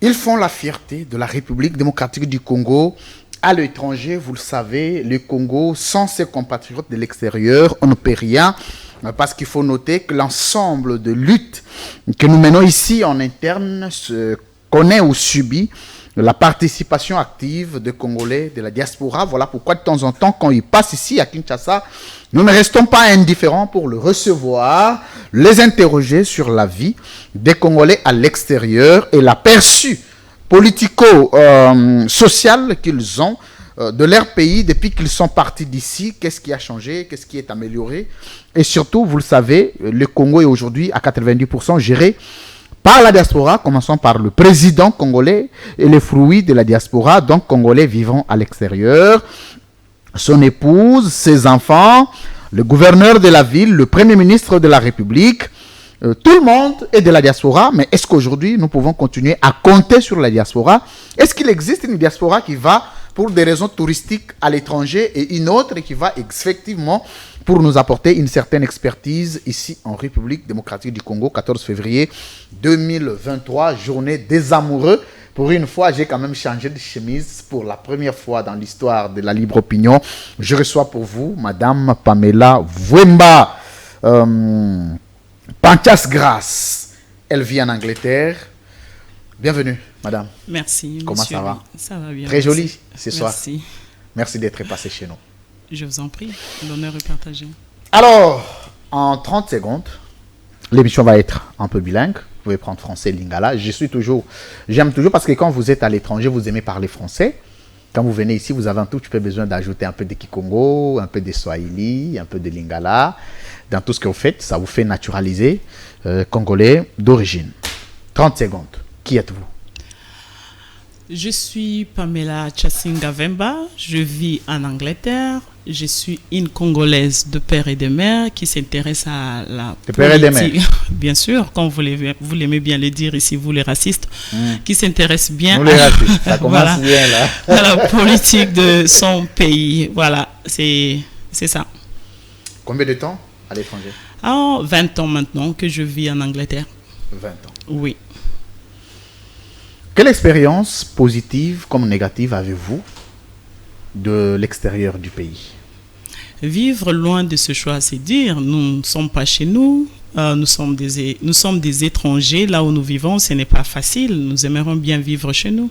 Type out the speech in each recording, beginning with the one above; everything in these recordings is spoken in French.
Ils font la fierté de la République démocratique du Congo à l'étranger. Vous le savez, le Congo, sans ses compatriotes de l'extérieur, on ne peut rien. Parce qu'il faut noter que l'ensemble de luttes que nous menons ici en interne connaît ou subit la participation active des Congolais de la diaspora. Voilà pourquoi de temps en temps, quand ils passent ici à Kinshasa, nous ne restons pas indifférents pour le recevoir, les interroger sur la vie des Congolais à l'extérieur et l'aperçu politico-social qu'ils ont de leur pays depuis qu'ils sont partis d'ici. Qu'est-ce qui a changé? Qu'est-ce qui est amélioré? Et surtout, vous le savez, le Congo est aujourd'hui à 90% géré par la diaspora, commençons par le président congolais et les fruits de la diaspora, donc congolais vivant à l'extérieur, son épouse, ses enfants, le gouverneur de la ville, le premier ministre de la République, tout le monde est de la diaspora. Mais est-ce qu'aujourd'hui nous pouvons continuer à compter sur la diaspora? Est-ce qu'il existe une diaspora qui va pour des raisons touristiques à l'étranger et une autre qui va effectivement pour nous apporter une certaine expertise ici en République démocratique du Congo, 14 février 2023, journée des amoureux. Pour une fois, j'ai quand même changé de chemise pour la première fois dans l'histoire de la libre opinion. Je reçois pour vous Madame Pamela Vwemba Panchas Grace. Elle vit en Angleterre. Bienvenue, Madame. Merci. Comment monsieur, ça va? Ça va bien. Très joli ce soir. Merci. Merci d'être passé chez nous. Je vous en prie. L'honneur est partagé. Alors, en 30 secondes, l'émission va être un peu bilingue. Vous pouvez prendre français, lingala. J'aime toujours parce que quand vous êtes à l'étranger, vous aimez parler français. Quand vous venez ici, vous avez un tout petit peu besoin d'ajouter un peu de Kikongo, un peu de Swahili, un peu de lingala. Dans tout ce que vous faites, ça vous fait naturaliser congolais d'origine. 30 secondes. Qui êtes-vous? Je suis Pamela Chasinga Vemba. Je vis en Angleterre. Je suis une Congolaise de père et de mère qui s'intéresse à la politique. Père et de mère. Bien sûr, quand vous l'aimez bien le dire ici, vous les racistes, qui s'intéresse bien Nous les racistes, ça commence voilà, bien là. à la politique de son pays. Voilà, c'est ça. Combien de temps à l'étranger? 20 ans maintenant que je vis en Angleterre. 20 ans. Oui. Quelle expérience positive comme négative avez-vous de l'extérieur du pays? Vivre loin de ce choix, c'est dire, nous ne sommes pas chez nous, nous sommes des étrangers, là où nous vivons, ce n'est pas facile, nous aimerions bien vivre chez nous.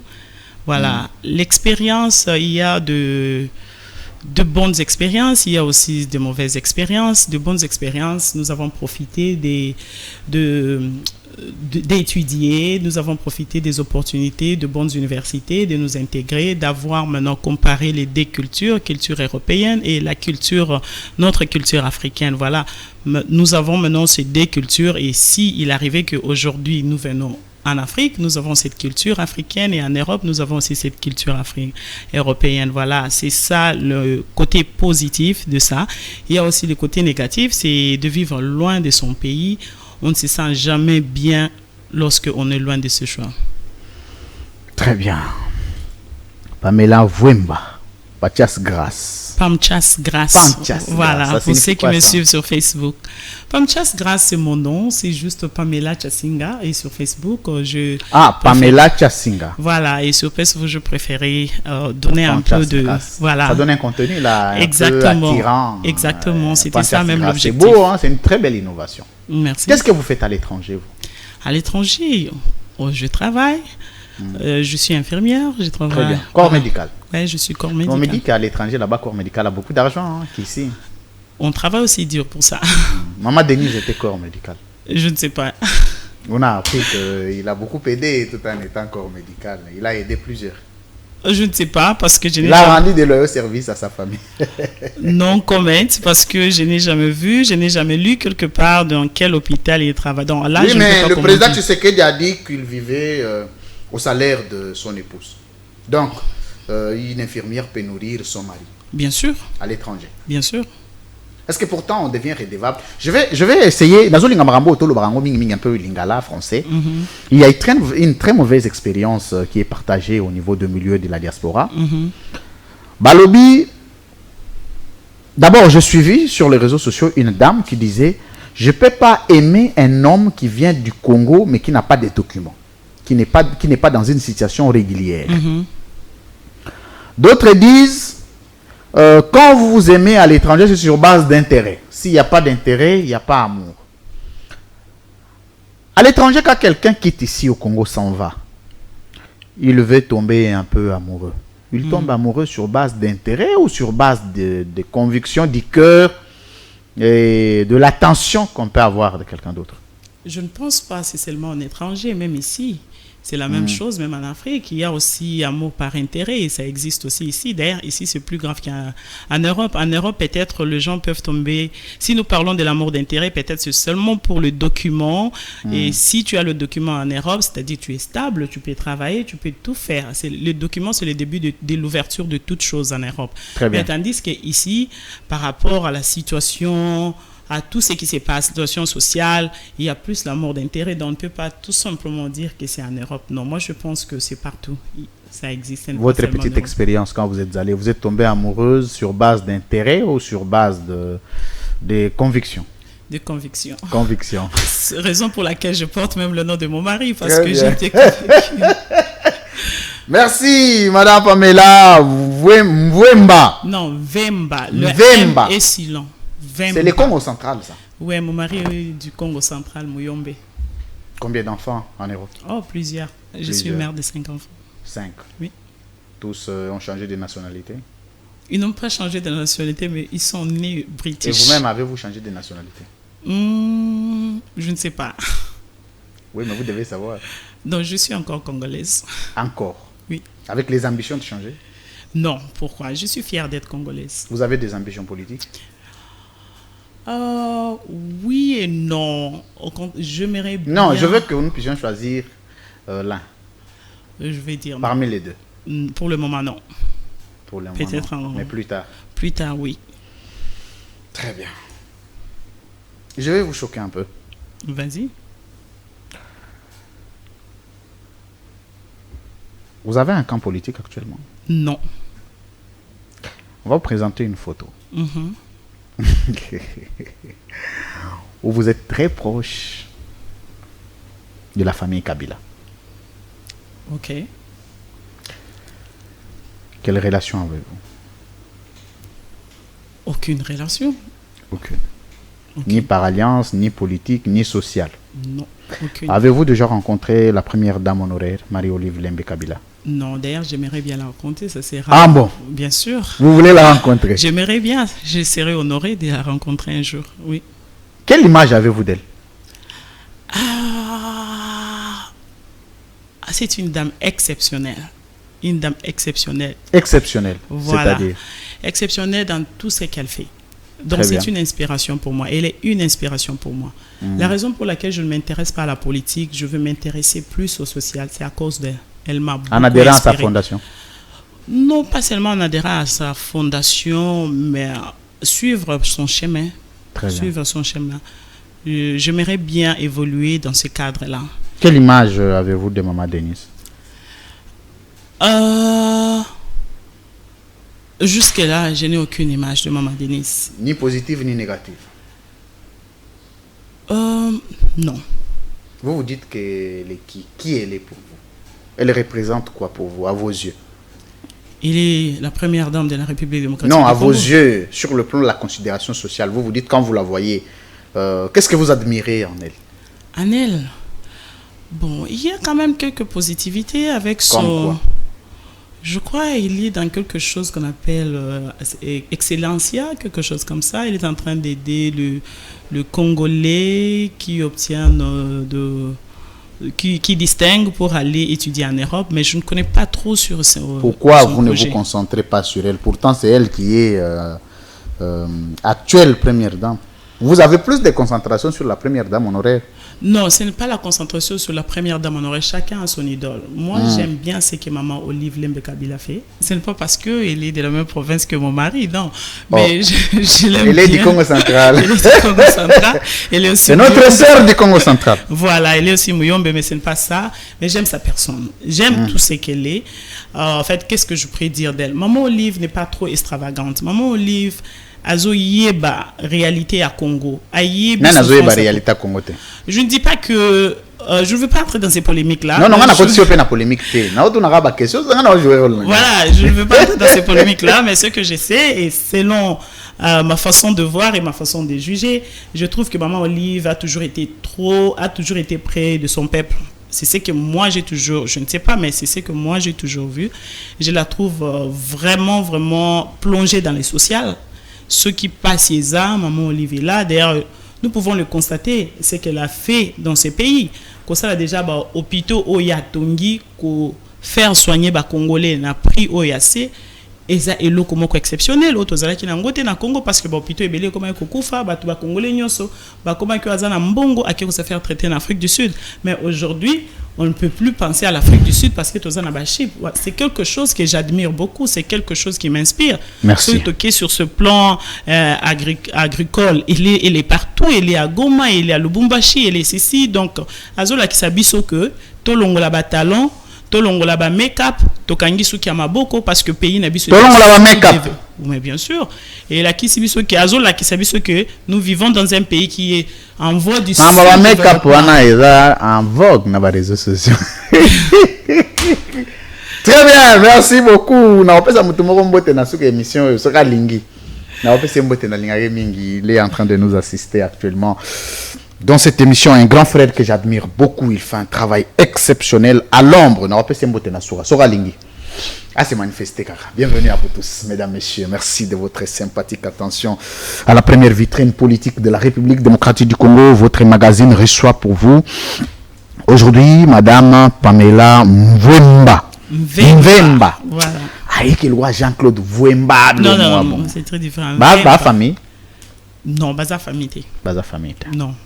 Voilà, l'expérience, il y a de bonnes expériences, il y a aussi de mauvaises expériences. De bonnes expériences, nous avons profité d'étudier, nous avons profité des opportunités de bonnes universités, de nous intégrer, d'avoir maintenant comparé les deux cultures, culture européenne et notre culture africaine. Voilà, nous avons maintenant ces deux cultures et il arrivait qu'aujourd'hui nous venons en Afrique, nous avons cette culture africaine et en Europe, nous avons aussi cette culture européenne. Voilà, c'est ça le côté positif de ça. Il y a aussi le côté négatif, c'est de vivre loin de son pays. On ne se sent jamais bien lorsqu'on est loin de ce choix. Très bien. Pamela Vwemba, Panchas Grace. Panchas Grace. Panchas voilà, Grace. pour ceux qui me suivent sur Facebook. Panchas Grace, c'est mon nom. C'est juste Pamela Chasinga. Et sur Facebook, Pamela Chasinga. Voilà, et sur Facebook, je préférais donner Panchas un peu de... Grace. Voilà. Ça donne un contenu là, exactement. un peu attirant. Exactement, c'était Panchas ça même Grace. l'objectif. C'est beau, hein? C'est une très belle innovation. Merci. Qu'est-ce que vous faites à l'étranger, vous? À l'étranger, je travaille. Je suis infirmière, je travaille. Très bien. Corps médical. Oui, je suis corps médical. On me dit qu'à l'étranger, là-bas, corps médical a beaucoup d'argent qu'ici. On travaille aussi dur pour ça. Maman Denis était corps médical. Je ne sais pas. On a appris qu'il a beaucoup aidé tout en étant corps médical. Il a aidé plusieurs. Je ne sais pas parce que je n'ai Il a rendu de loyaux services à sa famille. Non comment parce que je n'ai jamais vu, je n'ai jamais lu quelque part dans quel hôpital il travaille. Donc, là, oui, je mais ne le président Tshisekedi a dit qu'il vivait au salaire de son épouse. Donc, une infirmière peut nourrir son mari. Bien sûr. À l'étranger. Bien sûr. Est-ce que pourtant on devient redevable? Je vais essayer. Dans un peu lingala français. Il y a une très mauvaise expérience qui est partagée au niveau du milieu de la diaspora. Balobi, d'abord, j'ai suivi sur les réseaux sociaux une dame qui disait: je ne peux pas aimer un homme qui vient du Congo mais qui n'a pas de documents. qui n'est pas dans une situation régulière. Mhm. D'autres disent, quand vous vous aimez à l'étranger, c'est sur base d'intérêt. S'il n'y a pas d'intérêt, il n'y a pas amour. À l'étranger, quand quelqu'un quitte ici au Congo, s'en va, il veut tomber un peu amoureux. Il tombe amoureux sur base d'intérêt ou sur base de conviction, du cœur et de l'attention qu'on peut avoir de quelqu'un d'autre. Je ne pense pas, c'est seulement en étranger, même ici. C'est la même chose, même en Afrique. Il y a aussi amour par intérêt et ça existe aussi ici. D'ailleurs, ici, c'est plus grave qu'en Europe. En Europe, peut-être, les gens peuvent tomber... Si nous parlons de l'amour d'intérêt, peut-être c'est seulement pour le document. Et si tu as le document en Europe, c'est-à-dire tu es stable, tu peux travailler, tu peux tout faire. Le document, c'est le début de l'ouverture de toutes choses en Europe. Très bien. Mais tandis qu'ici, par rapport à la situation... à tout ce qui se passe, situation sociale, il y a plus l'amour d'intérêt. Donc, on ne peut pas tout simplement dire que c'est en Europe. Non, moi, je pense que c'est partout. Ça existe. Votre petite expérience quand vous êtes allé, vous êtes tombée amoureuse sur base d'intérêt ou sur base de conviction? De conviction. Conviction. C'est raison pour laquelle je porte même le nom de mon mari, parce Très que bien. j'étais convaincue. Merci, Madame Pamela Mwemba. Non, Vemba. Le Vemba. M est si long. Vemba. C'est le Congo central, ça. Oui, mon mari est du Congo central, Muyombe. Combien d'enfants en Europe? Oh, plusieurs. Je suis mère de 5 enfants. 5. Oui. Tous ont changé de nationalité. Ils n'ont pas changé de nationalité, mais ils sont nés Et british. vous-même, avez-vous changé de nationalité? Je ne sais pas. Oui, mais vous devez savoir. Donc, je suis encore congolaise. Encore? Oui. Avec les ambitions de changer? Non, pourquoi? Je suis fière d'être congolaise. Vous avez des ambitions politiques? Oui et non. J'aimerais bien... Non, je veux que nous puissions choisir l'un. Je vais dire Parmi les deux. non. Pour le moment, non. Pour le moment, Peut-être non. Mais plus tard. Plus tard, oui. Très bien. Je vais vous choquer un peu. Vas-y. Vous avez un camp politique actuellement? Non. On va vous présenter une photo. Mhm. Où vous êtes très proche de la famille Kabila. Ok. Quelle relation avez-vous? Aucune relation? Aucune. Ok. Ni par alliance, ni politique, ni sociale. Non. Aucune. Avez-vous déjà rencontré la première dame honoraire, Marie-Olive Lembe Kabila? Non, d'ailleurs, j'aimerais bien la rencontrer. Ça c'est Ah rare. bon? Bien sûr. Vous voulez la rencontrer? J'aimerais bien. Je serais honorée de la rencontrer un jour. Oui. Quelle image avez-vous d'elle? C'est une dame exceptionnelle. Une dame exceptionnelle. Exceptionnelle. Voilà. C'est-à-dire? Exceptionnelle dans tout ce qu'elle fait. Donc, Très c'est bien. une inspiration pour moi. Elle est une inspiration pour moi. La raison pour laquelle je ne m'intéresse pas à la politique, je veux m'intéresser plus au social, c'est à cause d'elle. Elle m'a beaucoup En adhérant à sa inspirée. fondation. Non, pas seulement en adhérant à sa fondation, mais suivre son chemin. Très bien. Suivre son chemin. J'aimerais bien évoluer dans ce cadre-là. Quelle image avez-vous de Maman Denise? Jusque-là, je n'ai aucune image de Maman Denise. Ni positive ni négative. Non. Vous vous dites qu'elle est qui elle est pour vous? Elle représente quoi pour vous, à vos yeux? Elle est la première dame de la République démocratique Non, du à vos Congo. yeux, sur le plan de la considération sociale, vous vous dites quand vous la voyez, qu'est-ce que vous admirez en elle? En elle, bon, il y a quand même quelques positivités avec Comme son... quoi? Je crois qu'il est dans quelque chose qu'on appelle Excellencia, quelque chose comme ça. Il est en train d'aider le Congolais qui obtient qui distingue pour aller étudier en Europe, mais je ne connais pas trop sur son Pourquoi son vous ne projet. vous concentrez pas sur elle? Pourtant, c'est elle qui est actuelle première dame. Vous avez plus de concentration sur la première dame honoraire. Non, ce n'est pas la concentration sur la première dame honoraire. Chacun a son idole. Moi, j'aime bien ce que maman Olive Lembe Kabila fait. Ce n'est pas parce qu'elle est de la même province que mon mari, non. Mais je l'aime bien. Elle est du Congo central. Elle est du Congo central. Elle est aussi C'est notre Muyombe. sœur du Congo central. Voilà, elle est aussi Muyombe, mais ce n'est pas ça. Mais j'aime sa personne. J'aime tout ce qu'elle est. En fait, qu'est-ce que je pourrais dire d'elle? Maman Olive n'est pas trop extravagante. Maman Olive, azo yeba réalité à Congo. Nan azo yeba réalité à Congo te. Je ne dis pas que je ne veux pas entrer dans ces polémiques-là. Non, on a continué la polémique. Voilà, je ne veux pas entrer dans ces polémiques-là, mais ce que je sais, et selon ma façon de voir et ma façon de juger, je trouve que Maman Olive a toujours été près de son peuple. C'est ce que moi j'ai toujours, je ne sais pas, mais c'est ce que moi j'ai toujours vu. Je la trouve vraiment, vraiment plongée dans les sociales. Ce qui passe ça, Maman Olive est là. D'ailleurs, nous pouvons le constater, ce qu'elle a fait dans ces pays. Comme ça, déjà, hôpitaux au Yatongi, pour faire soigner les Congolais, n'a pris au Yassé. Et ça est comme exceptionnel auto zala ki na ngote na Congo parce que hôpital ebele comme kokufa batu ba congolais nyonso ba comme que azana mbongo akiko se faire traiter en Afrique du Sud, mais aujourd'hui on ne peut plus penser à l'Afrique du Sud parce que tozana ba chip. C'est quelque chose que j'admire beaucoup, c'est quelque chose qui m'inspire. Merci. Surtout sur ce plan agricole, il est partout, il est à Goma, il est à Lubumbashi, il est ceci, donc azola ki sabiso que tolongola ba talon, tolongola ba make-up, tokangi suki amaboko parce que pays na biso tolongola ba make-up. Mais bien sûr. Et la qui sabiso que azola ki sabiso que nous vivons dans un pays qui est en voie du sud. Ba make-up wana eza en vogue na ba réseaux sociaux. Très bien, merci beaucoup. Na opesa mutu moko mbote na suka émission soka lingi. Na opesa mbote na lingare mingi, il est en train de nous assister actuellement. Dans cette émission, un grand frère que j'admire beaucoup, il fait un travail exceptionnel à l'ombre. Ah, c'est manifesté, Kaka. Bienvenue à vous tous, mesdames, messieurs. Merci de votre sympathique attention à la première vitrine politique de la République démocratique du Congo. Votre magazine reçoit pour vous aujourd'hui Madame Pamela Mvemba. Mvemba. Voilà. Ah, et qu'il voit Jean-Claude Mvemba. Non, c'est très différent. Bah, famille. Non, Baza famille. Baza famille. Non.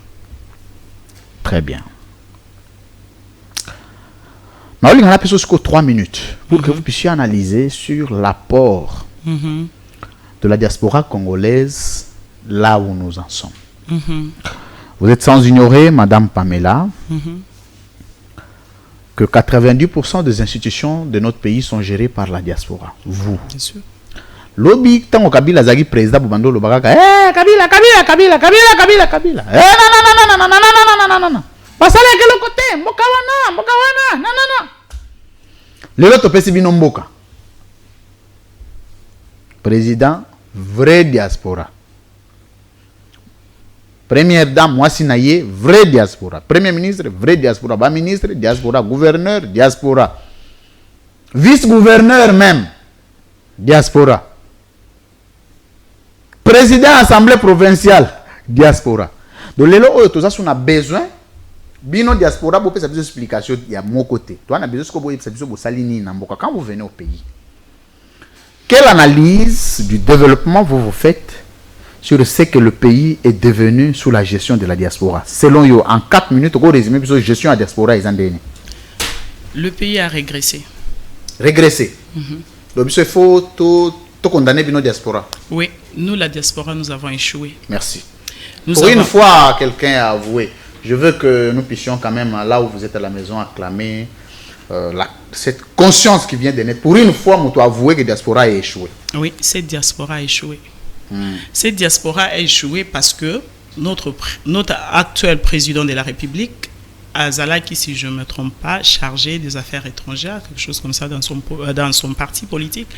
Très bien. On a besoin de 3 minutes pour que vous puissiez analyser sur l'apport de la diaspora congolaise là où nous en sommes. Vous êtes sans ignorer, Madame Pamela, que 90% des institutions de notre pays sont gérées par la diaspora. Vous. Bien sûr. Lobby, tant que Kabila Zagi président Boubando Lobaka, Kabila. Non. Passez à quel côté? Mokawana. Non. Le lot opesi bino mboka. Président, vrai diaspora. Première dame, Mwasi Naye, vrai diaspora. Premier ministre, vrai diaspora. Bas ministre, diaspora. Gouverneur, diaspora. Vice-gouverneur même, diaspora. Président assemblée provinciale, diaspora. Donc, les lots, on a besoin, bino diaspora, pour faire des explications, il y a mon côté. Toi, on a besoin de salini quand vous venez au pays. Quelle analyse du développement vous faites sur ce que le pays est devenu sous la gestion de la diaspora? Selon vous, en 4 minutes, vous résumez la gestion de la diaspora. Le pays a régressé. Régressé. Donc, il faut condamner la diaspora. Oui, nous, la diaspora, nous avons échoué. Merci. Une fois, quelqu'un a avoué. Je veux que nous puissions quand même, là où vous êtes à la maison, acclamer cette conscience qui vient de naître. Pour une fois, nous avons avoué que la diaspora a échoué. Oui, cette diaspora a échoué. Cette diaspora a échoué parce que notre actuel président de la République, Azalaki, si je ne me trompe pas, chargé des affaires étrangères, quelque chose comme ça dans son parti politique,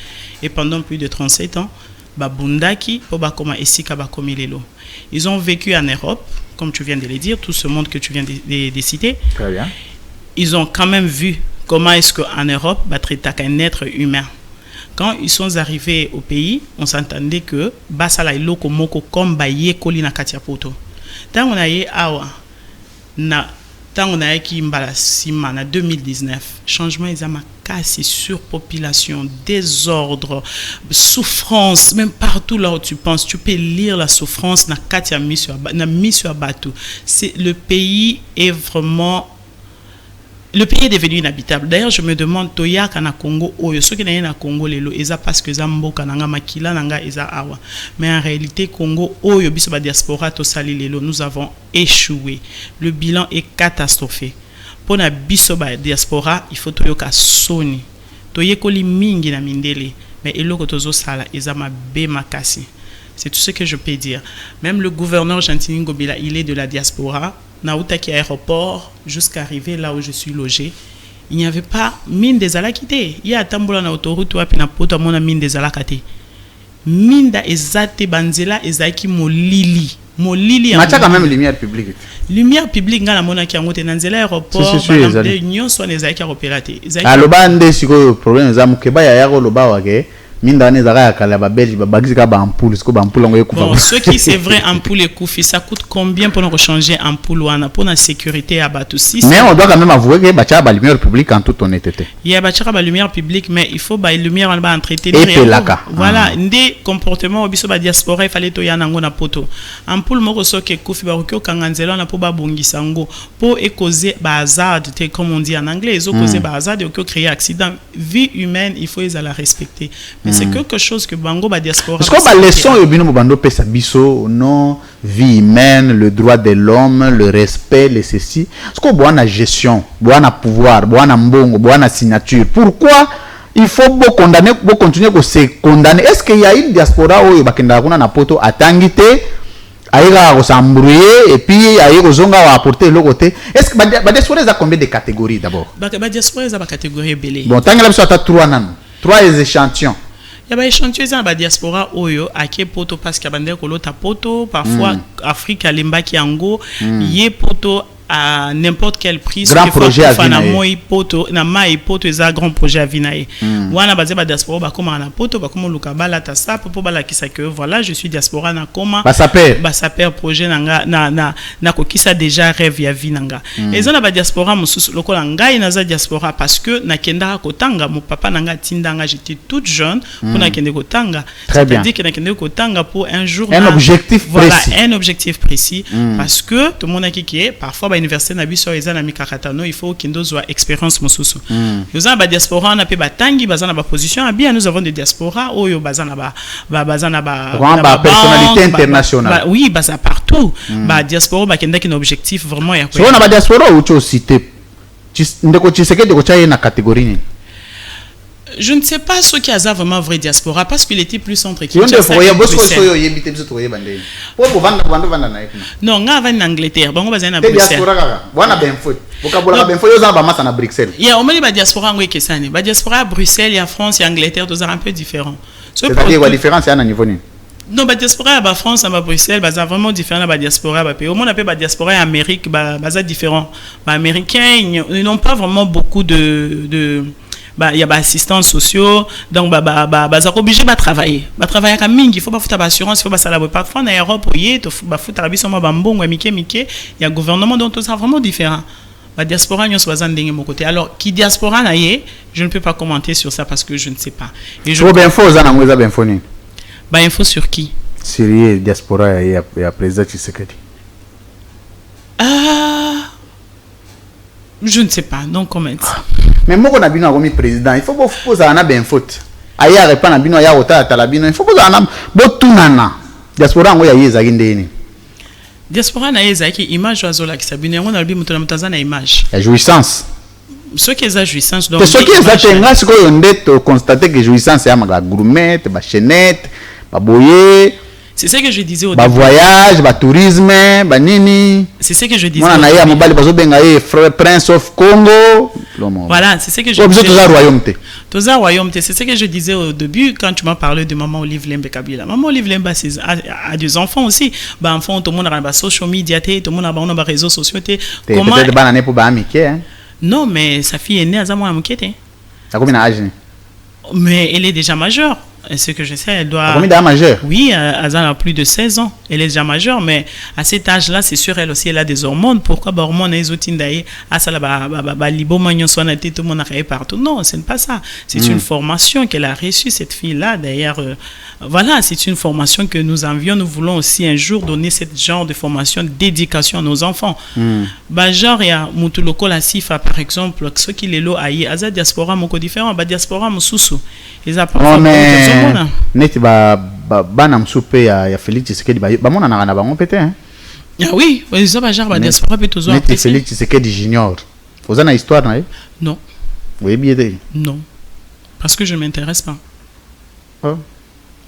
et pendant plus de 37 ans, Babundaki, Obakoma et Sikabakomilelo. Ils ont vécu en Europe, comme tu viens de le dire, tout ce monde que tu viens de citer. Très bien. Ils ont quand même vu comment est-ce qu'en Europe, traiter un être humain. Quand ils sont arrivés au pays, on s'entendait que Basala Iloko Moko comme Baye Kolina Katiapoto. Tant on a eu Awa, tant on a eu Kimbala Sima en 2019, changement ils ont cassé surpopulation, désordre, souffrance, même partout là où tu penses, tu peux lire la souffrance na Katia mis sur bateau. Le pays est vraiment. Le pays est devenu inhabitable. D'ailleurs, je me demande, Toya kana Congo, Oyo, ceux qui n'ont Congo, les lois, ils parce que Zambo, Kananga, Makila, Nanga, Eza Awa. Mais en réalité, Congo, Oyo, Bisoba diaspora, Tosali, les lois, nous avons échoué. Le bilan est catastrophé. Pour la Bisoba diaspora, il faut Toyoka Soni. Toye Koli Mingi na Mindele. Mais il y Tozo Sala, Ezama B Makasi. C'est tout ce que je peux dire. Même le gouverneur Gentini Ngobila, il est de la diaspora. Naoutaki aéroport jusqu'à arriver là où je suis logé. Il n'y avait pas mine des alakité. Il y a tambola na autoroute ou na poto mona mine des alakate. Mine da ezate banzela ezaki molili. Molili. Mais tu as quand même lumière publique. Lumière publique ngala mona ki angote na nzela aéroport de union soit les aiki opératé. Aloba nde siko problème za mukeba ya yako loba wake. Bon, ce qui c'est vrai ampoule et koufi, ça coûte combien pour nous changer ampoule ou pour la sécurité à Batousi? Mais on doit quand même avouer que il y a la lumière publique en toute honnêteté. Il y a la lumière publique, mais il faut la lumière en bas entretenir. Voilà, des comportements au biso ba diaspora il fallait to ya nango na poto. Ampoule moko soke koufi ba okyo kanganzela na po ba bongisango pour causer ba hazard, comme on dit en anglais, ils ont causé ba hazard et okyo créer accident. Vie humaine, il faut les la respecter. Mais c'est quelque chose que Bango ba diaspora. Parce que la leçon est bien Bando pesa biso non vie humaine, le droit de l'homme, le respect, les ceci. Parce que bon la gestion, bon la pouvoir, bon la mbongo, bon la signature. Pourquoi il faut condamner, continuer à se condamner? Est-ce qu'il y a une diaspora où bakenda kuna na poto atangite aïga s'embrouiller et puis aïga zonga va apporter le côté? Est-ce que ba diaspora a combien de catégories d'abord? Ba diaspora a ba catégorie belé. Bon, tant que la biso ata trois échantillons. Il y a des échantillons dans la diaspora oyo ake poto parce qu'il y a des kolota poto parfois Afrique alimba ki ango yé poto à n'importe quel prix. Grand projet à Vinaye. Na mai poto eza grand projet à Vinaye. Wana bazé ba diaspora ba koma na poto ba koma luka bala ta sa po bala kisa que voilà je suis diaspora na koma. Ba saper projet nanga na kokisa déjà rêve ya vinanga. Eza na ba diaspora mususu lokola ngai na za diaspora parce que na kenda kotanga mon papa nanga tindanga j'étais toute jeune pour na kende kotanga. C'est-à-dire que na kende kotanga pour un jour un objectif voilà, précis. Un objectif précis parce que tout le monde a qui parfois université na biso eza na mikakatano il faut qu'il nous soit expérience mususu nous avons ba diaspora na pe batangi bazana ba position bien nous avons des diaspora oyo bazana ba personnalité internationale oui baza partout ba diaspora ba kenda ki na objectif vraiment ya quoi so na ba diaspora ou tu cité ndeko Tshisekedi ko chaye na catégorie. Je ne sais pas ce qui a vraiment vrai diaspora parce qu'il était plus entre qui. Non, on va en Angleterre. Bon, on va en Bruxelles. Il y a au moins la diaspora en Wikisani. La diaspora à Bruxelles, il y a France, il y a Angleterre, tous un peu différents. C'est-à-dire la différence est à un niveau. Non, la diaspora à France, à Bruxelles, c'est vraiment différent de la diaspora. Au moins, on appelle la diaspora en Amérique, c'est différent. Les Américains, ils n'ont pas vraiment beaucoup de il y a des assistants sociaux donc sont obligés de travailler comme il faut pas foutre assurance il faut pas salaire parfois en Europe il faut faire biso ma bambongo mike il y a gouvernement donc tout ça vraiment différent la diaspora nous soit ndenge mon côté alors qui diaspora na ye je ne peux pas commenter sur ça parce que je ne sais pas et je bien faux ça na ngweza bien faux ni info sur qui Syrie diaspora ya président Tshisekedi je ne sais pas donc comment mais moi on a bien comme président il faut poser un bien faute aya repa na bino ya ota talabino il faut poser un botunana diaspora ngo ya yeza kindeni diaspora na yeza ki image azola ki sabino ngo na bi mutana mutazana image la jouissance ce qui est la jouissance donc ce qui est ça tenga ce qu'on doit constater que jouissance ya ma gourmet ba chenette ba boyer. C'est ce que je disais au début. Voyage, tourisme, nini. C'est ce que je disais. Prince of Congo. Voilà, c'est ce que je disais. C'est ce que je disais au début quand tu m'as parlé de Maman Olive Lembe Kabila. Maman Olive Lembe a des enfants aussi. Enfants, tout le monde a des social media, tout le monde a des réseaux sociaux. Comment non, mais sa fille est née à Zamoua Moukete. À combien d'âge? Mais elle est déjà majeure. Ce que je sais, elle doit... Combien d'âge majeure? Oui, elle a plus de 16 ans. Elle est déjà majeure, mais à cet âge-là, c'est sûr, elle aussi, elle a des hormones. Pourquoi les hormones, elles ont été tout le monde a partout. Non, ce n'est pas ça. C'est une formation qu'elle a reçue, cette fille-là. D'ailleurs, voilà, c'est une formation que nous envions. Nous voulons aussi un jour donner ce genre de formation, d'éducation à nos enfants. Genre, il y a Moutuloko la Sifa, par exemple, ceux qui les loient aïe, Aza diaspora, moko différent, diaspora, moussou. Ils apprennent. Neti bana msupe ya Félix Tshisekedi ba mona na bango pété hein. Ah oui, ils ont genre ba diaspora peut toujours apprécier. Neti Félix Tshisekedi junior. Vous avez une histoire là? Non. Oui, bien dit. Non. Parce que je ne m'intéresse pas. Oh.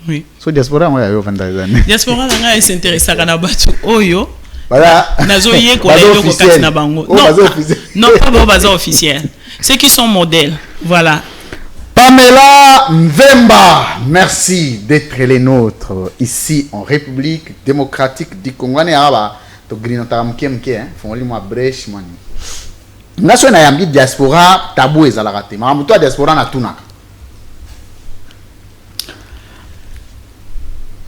Oui. So diaspora moi yo vanda zane. Diaspora nga s'intéresse à kana batu oyo Voilà. Non, pas baza officiel. Ceux qui sont modèles. Voilà. Pamela Mvemba, merci d'être les nôtres ici en République démocratique du Congo. To grinota mkemke fongoli mwa brèche mani. Nation na yambi diaspora tabou ezalaka te. Ma muto diaspora na tunaka.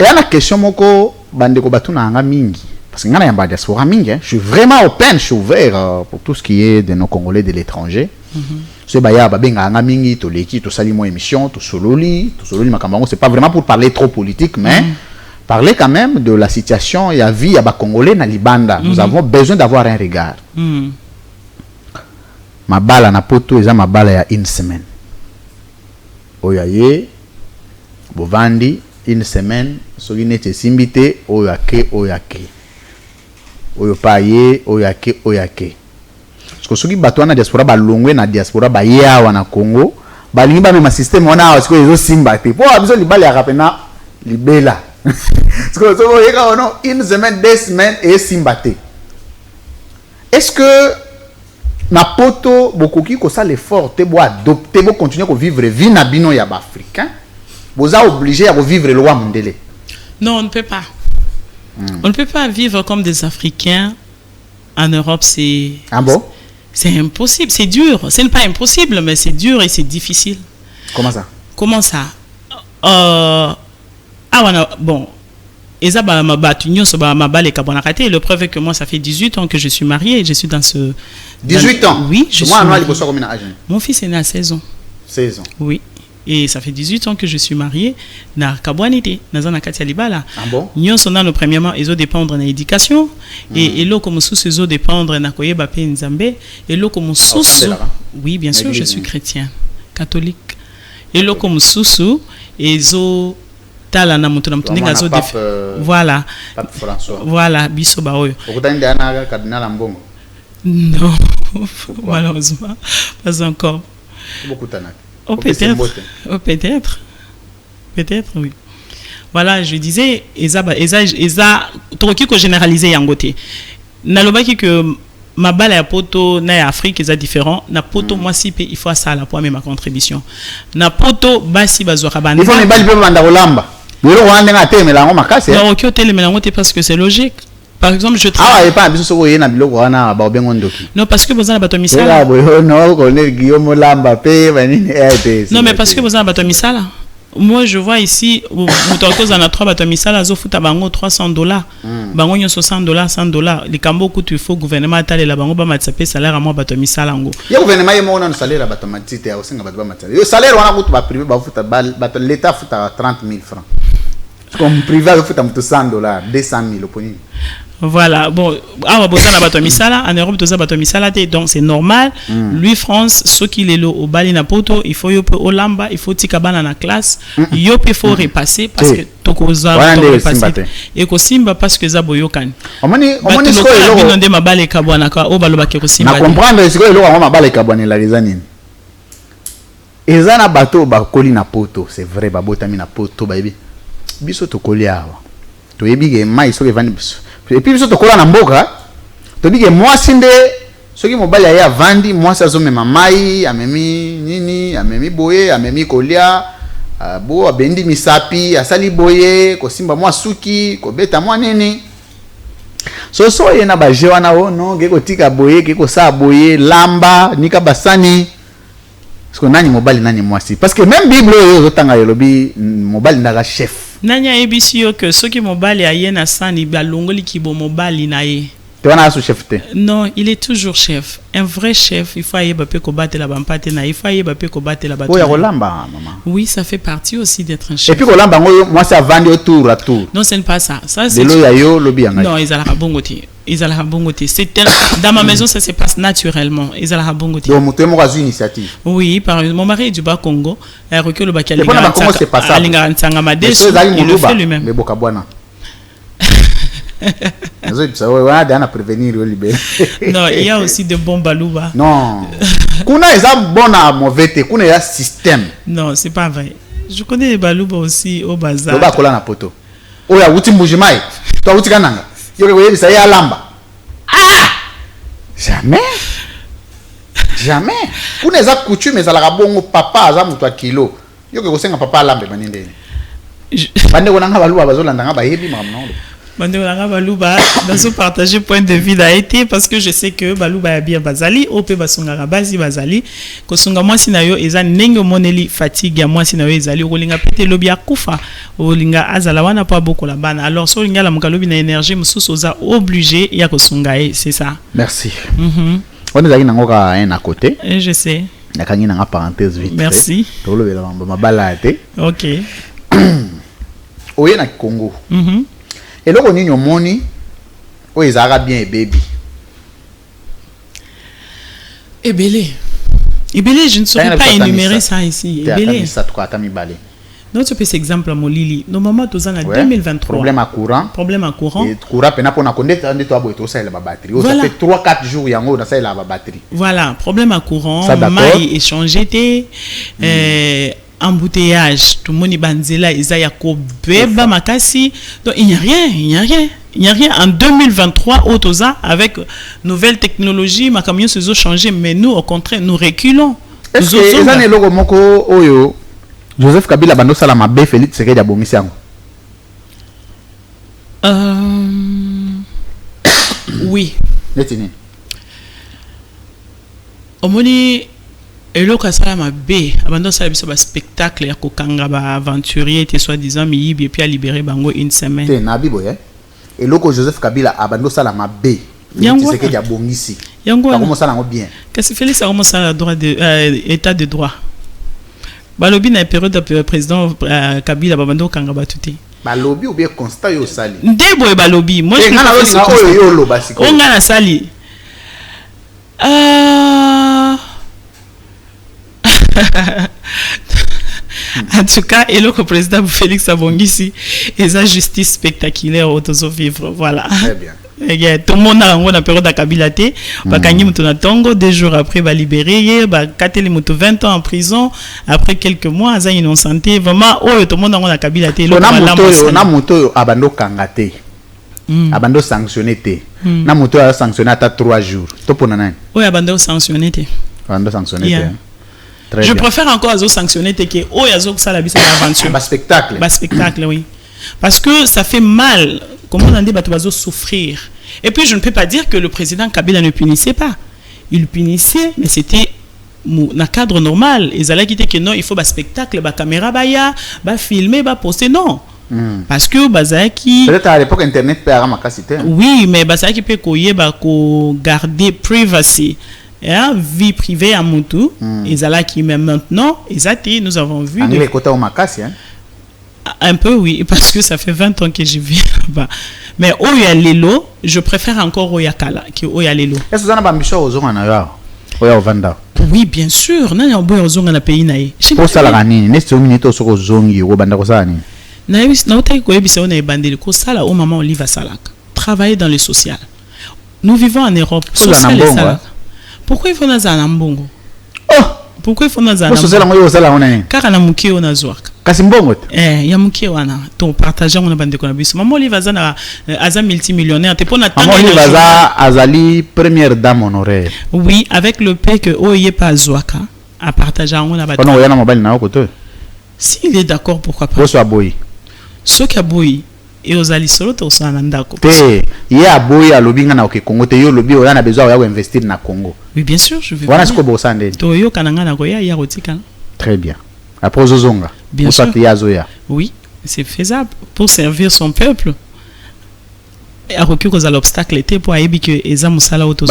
Et la question moko bandeko batuna nga mingi parce que ngana yamba diaspora mingi, je suis vraiment open, je suis ouvert pour tout ce qui est de nos Congolais de l'étranger. Ce baya babenga nga mingi to leki to sali mo émission to sololi makambango, c'est pas vraiment pour parler trop politique mais parler quand même de la situation et la vie à Congolais na libanda. Nous avons besoin d'avoir un regard. Ma balle na poto eza ma balle ya une semaine. Oyaye bovandi une semaine soki neti esimbite oyake oyopaye oyake parce que soki bato wana diaspora balongwe na diaspora baye awa na Congo balingi bamema système wana awa sikoyo ezosimba te mpo biso libala ya pena libela sikoyo soki oyeka ono une semaine 2 semaines esimba te. Est-ce que na poto bokoki kosala l'effort te bo adopter bo continuer ko vivre vie na bino ya ba africain? Vous êtes obligé à revivre le roi Mundele? Non, on ne peut pas. On ne peut pas vivre comme des Africains en Europe. C'est c'est impossible, c'est dur. Ce n'est pas impossible, mais c'est dur et c'est difficile. Comment ça? Comment ça? Bon, le preuve est que moi, ça fait 18 ans que je suis mariée. Je suis dans ce... 18 ans? Oui, je suis mariée. Mon fils est né à 16 ans. 16 ans? Oui. Et ça fait 18 ans que je suis mariée. Na Kabouanité, na Katia Libala. Ah bon? Nous sommes premièrement, ils ont dépendre de l'éducation. Et là, comme sous ils ont dépendre de Koye Bapé Nzambé. Et là, comme sous. Oui, bien sûr, je suis chrétien, catholique. Et là, comme sous ils ont. Voilà. Voilà, Bisso Baoyo. Non, malheureusement, pas encore. Oh, peut-être, oui. Voilà, je disais, Torokiko généralisé Yangote. Nalobaki que ma balle à poto na Afrique est différent. Na poto moi si il faut ça la pour ma contribution. Na poto basi bazora banda. Il faut me balle pe banda olamba. Biro wande na te melango makase. Non, ok te le melango te parce que c'est logique. Par exemple, je travaille. Ah, et pas, biso na biloko wana ba obengondoki. Non, parce que vous avez bato misala. Non, connaît Guillaume Lamba pe banini RTC. Non, mais parce que vous avez bato misala. Moi, je vois ici, vous en a 3 bato misala, zo futa bango $300. Bango nyo $60, $100. Les cambo coûte il faut gouvernement tale la bango ba matsape salaire à moi bato misala ngo. Ya gouvernement yemo na salaire bato matite ya osenga bato ba matsape. Yo salaire wana coûte ba privé ba futa bato l'état futa 30 000 francs. Comme privé ba futa $100, 200 000 oponi. Voilà, bon, en Europe, donc c'est normal. Lui, France, ce qu'il est là au Bali Napoto, il faut au Lamba, il faut Tikabana na classe, il faut repasser parce que Tokoza repasser. Et Kosimba parce que Zaboyokan. On comprendre ce que la raisonnine. Ezana bateau bakoli na poto, c'est vrai, babotami na poto, baby. Biso tokoli awa. Toyebi mai so evani biso. Et puis, surtout, quand on a mboka, tu dis que moi, c'est ce qui m'a dit à Vandi, moi, ça zone mamai, amemi nini, amemi boye, amemi kolia, bo abendi misapi, asali boye, ko simba moi suki, ko beta moi nini. So yena ba jewana o no, geko tika boye, geko sa boye, lamba, nika basani. Parce que nani mobile nani moi si. Parce que même Bible yo tanga yolobi mobile ndaga chef. Nanya ebisio que ceux qui mobile ya yena sani ba longoli ki bo mobile na ye. Tu as sous chef te? Non, il est toujours chef. Un vrai chef, il faut y bape ko battre la bampate na, il faut y bape ko battre la batte. Oh ya rolamba maman. Oui, ça fait partie aussi d'être un chef. Et puis rolamba moi ça vendre autour à tout. Non, ce n'est pas ça. Ça c'est de lo ya yo lobi anga. Non, ils allaient bongoté. Ils allaient bongoté. C'est dans ma maison ça se passe naturellement. Ils allaient bongoté. Donc tu as une initiative. Oui, par exemple, mon mari est du bas Congo, il recule le bac à comment c'est pas ça? Il le fait lui-même. Mais bokabwana. Non, il y a aussi de bons balouba. Non. Kuna est bon à mauvais te, kuna est système. Non, c'est pas vrai. Je connais les balouba aussi au bazar. Loba kola na poto. Oya uti mbujimai. Toi uti kananga. Yo ça y a lamba. Jamais. Jamais. Pour les coutumes, mais à la bongo papa aza mutu a kilo. Yo que kosenga papa lambe baninde. Bande konanga baluba bazolanda ba yebi mamna. Bande konanga baluba bazo partager point de vue d'Haïti parce que je sais que baluba ya bien bazali ope basonga basi bazali ko songa moi sinayo eza ndenge moneli fatigue ya moi sinayo ezali olinga pete lobi akufa olinga azala wana pa boko la bana alors so linga la mukalobi na énergie mususu oza obligé ya ko songa c'est ça. Merci. On est allé à côté. Je sais. Il y a une parenthèse vite. Merci. Ok. Au Congo. Et là, on a moni. Oh, ils ont bien baby. Ebélé, je ne saurais pas énumérer ça ici. Ebélé. Notre petit exemple à Molili. Nos mamans, tous en 2023. Problème à courant. Et courant, peine pour la batterie. Ça fait 3-4 jours, il y a la batterie. Voilà, problème à courant. Maille échangé, embouteillage. Tout le monde est banzela, Isaiah Beba Makasi. Donc il n'y a rien, il n'y a rien. En 2023, Otoza, avec nouvelles technologies, ma camion se sont changés, mais nous, au contraire, nous reculons. Est-ce que les années logo moko oyo Joseph Kabila bando sala mabe Félix Tshisekedi abongisi yango? Oui. Netini. Omoni eloko sala mabe abando sala biso ba spectacle ya kokanga ba aventurier te soi-disant miyibi et puis a libéré bango une semaine. Te na bibo ya. Eloko Joseph Kabila abando sala mabe. Tshisekedi abongisi. Yango. Comment ça nango bien? Qu'est-ce que Félix a commencé à droit de état de droit. Balobi na période de président Kabila babando kanga batuté. Balobi ou bien constat yo sali. Ndebo balobi. Moi je ngana yo lo basiko. On ngana sali. En tout cas, et le président Félix Abongisi et sa justice spectaculaire autoso vivre. Voilà. Très bien. Tout le monde a une période de Kabila. Bakangi Mutuna Tongo, 2 jours après, va libérer. Kateli Mutu 20 ans en prison. Après quelques mois, ils ont innocenté. Vraiment, tout le monde a une Kabila. Na moto abando kangate. Abando sanctionné. Na moto a sanctionné à 3 jours. Toponana. Oui, abando sanctionné. Abando sanctionné. Je préfère encore à sanctionner que ça la aventure. Bas spectacle. Bas spectacle, oui. Parce que ça fait mal. Comment on dit bateau souffrir. Et puis je ne peux pas dire que le président Kabila ne punissait pas. Il punissait, mais c'était dans le cadre normal. Ils allaient quitter que non, il faut bas spectacle, bas caméra baya, bas filmer, bas poster, non. Parce que Bazaki. Peut-être à l'époque internet peut avoir ma capacité. Oui, mais Bazaki peut garder privacy. Vie privée à Moutou, ils allaient qui même maintenant, nous avons vu. Les côtés au Makassi, hein? Un peu oui, parce que ça fait 20 ans que je vis là-bas. Mais Oya Lelo, je préfère encore Oya Kala que Oya Lelo. Est-ce que vous avez ambition aux Zonga Oya Vanda? Oui, bien sûr. Nous avons besoin aux Zonga na pays naï. Pour ça la rani, n'est-ce que minute sur aux Zongi ou Banda Rosani? Naïs, n'a pas été bisa on est bandé le ça au moment Oliva Salak. Travailler dans le social. Nous vivons en Europe. Social et Salak. Pourquoi il faut dans un ambongo? Pourquoi il faut dans un ambongo? Car on a mouké on a zouak. Kasimbongo. Ya mouké on a. Ton partageant on a bandé qu'on a bis. Maman Oliva Zana aza multimillionnaire. T'es pas Maman Oliva Zana azali première dame honoraire. Oui, avec le fait que oye pas zouaka à partager on a bandé. On a un mobile na côté. S'il est d'accord, pourquoi pas? Pour boy. Ce qui a boy. Et aux alisolo to sananda ko. Te, ya boy a lobinga na ke Congo te yo lobi on a besoin ya investir na Congo. Oui, bien sûr, je vais. Voilà ce que bosande. To yo kananga na ko ya rotika. Très bien. Après Zozonga. Bien sûr. Oui, c'est faisable pour servir son peuple. Et à recul aux l'obstacle était pour aider que eza musala auto.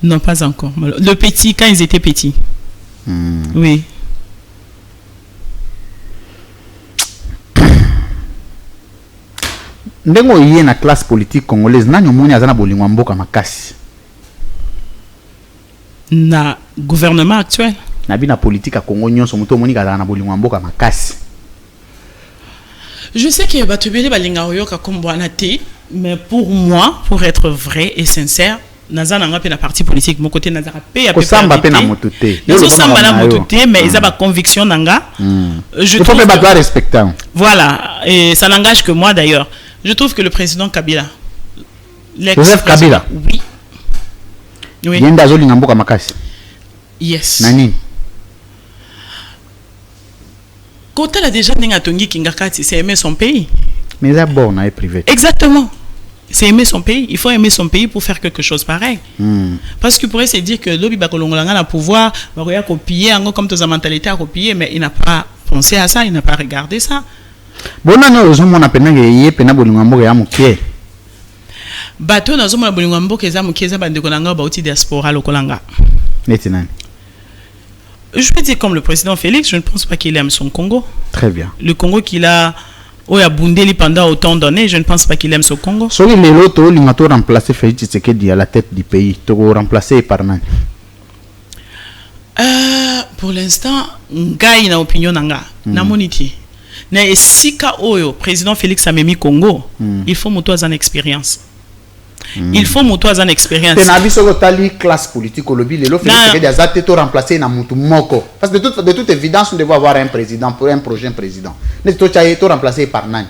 Non, pas encore. Le petit quand ils étaient petits. Oui. Ndengo yé na classe politique congolaise nani omoni azana bolingo mboka makasi na gouvernement actuel na bina politique à Congo nyonso muto omoni kazana na bolingo mboka makasi. Je sais que batubeli balinga oyoka kombwana te, mais pour moi, pour être vrai et sincère, nazana nga pe na parti politique mon côté nazara pe ya pe samba pe na motuté nazo samba na motuté mais ils ont ba conviction nanga je trouve que doit respecter voilà et ça n'engage que moi d'ailleurs. Je trouve que le président Kabila, Joseph Kabila. Oui. Oui. Yenda zoli ngamboka makasi. Yes. Nani. Quand elle a déjà Nengatongi Kingakati, c'est aimer son pays. Mais c'est bon, on est privé. Exactement. C'est aimer son pays. Il faut aimer son pays pour faire quelque chose pareil. Parce qu'il pourrait se dire que l'Obi Bakolongolanga a pouvoir, il a copié, comme toute sa mentalité à copier, mais il n'a pas pensé à ça, il n'a pas regardé ça. Bon, non, on a peine que pena bolungambo ya mukie. Bateau dans un bolungambo keza mukieza bandekolanga bauti diaspora lokolanga. Netinan. Je peux dire comme le président Félix, je ne pense pas qu'il aime son Congo. Très bien. Le Congo qu'il a Bundeli pendant autant d'années, je ne pense pas qu'il aime ce Congo. Si les autres, ils ont remplacé Félix Tshisekedi à la tête du pays. Tu as remplacé par Nani? Pour l'instant, Ngai na opinion nanga. Na moniti. Na esika oyo, président Félix a mis Congo. Il faut moto en expérience. Il faut moto en expérience. Tu as vu ce que tu classe politique au lobby, les Félix Tshisekedi a été remplacé na mutu moko. Parce que de toute évidence, on devait avoir un président pour un prochain président. Mais tu as été remplacé par Nani?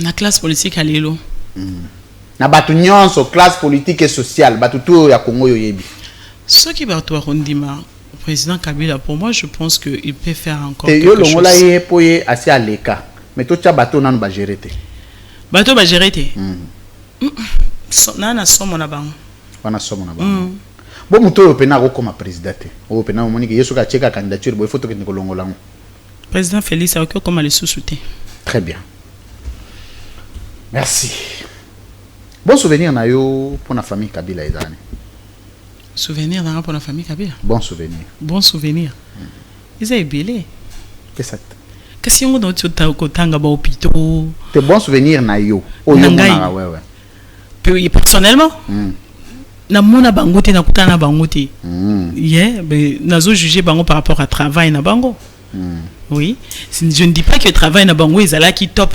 La classe politique à l'élo. Na batu nyonso classe politique et sociale, batu tout ya Congo yo yebi. Ce qui va toi Rondima, président Kabila, pour moi, je pense qu'il peut faire encore quelque chose. Yo longola ye poye assez à l'écart. Mais tu as bateau nan ba gérer te. Bateau ba gérer te. Nana somo na bango. Wana somo na bango. Bon muto européen ko comme président. Européen o moni que yeso ka cheka candidature, bo faut que ni ko longola. Président Félix a ok comme les sous-souté. Très bien. Merci. Bon souvenir na yo pour la famille Kabila ezane. Souvenir na pour la famille Kabila. Bon souvenir. Bon souvenir. Ils ont belé. Qu'est-ce que Qu'est-ce qu'on doit tout kotanga ba hôpital. Tes bons souvenirs na yo. Oh yo na ouais. Puis personnellement, na mona bangote na kutana bangote. Yeah, mais nazo juger bango par rapport à travail na bango. Oui, je ne dis pas que le travail na bango ezalaki top.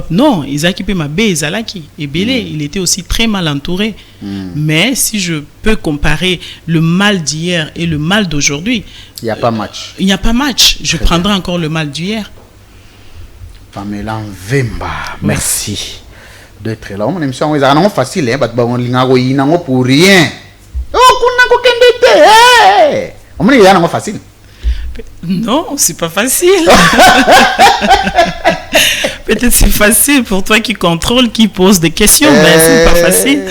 Non, ezalaki pe mabe ezalaki. Et belé, il était aussi très mal entouré. Mais si je peux comparer le mal d'hier et le mal d'aujourd'hui, il n'y a pas match. Il n'y a pas match. Je prendrai encore le mal d'hier. Pamela Vemba, merci d'être là. Mon émission est facile, hein, parce pour rien. Oh, on est facile. Non, c'est pas facile. Peut-être c'est facile pour toi qui contrôle, qui pose des questions, mais c'est pas facile.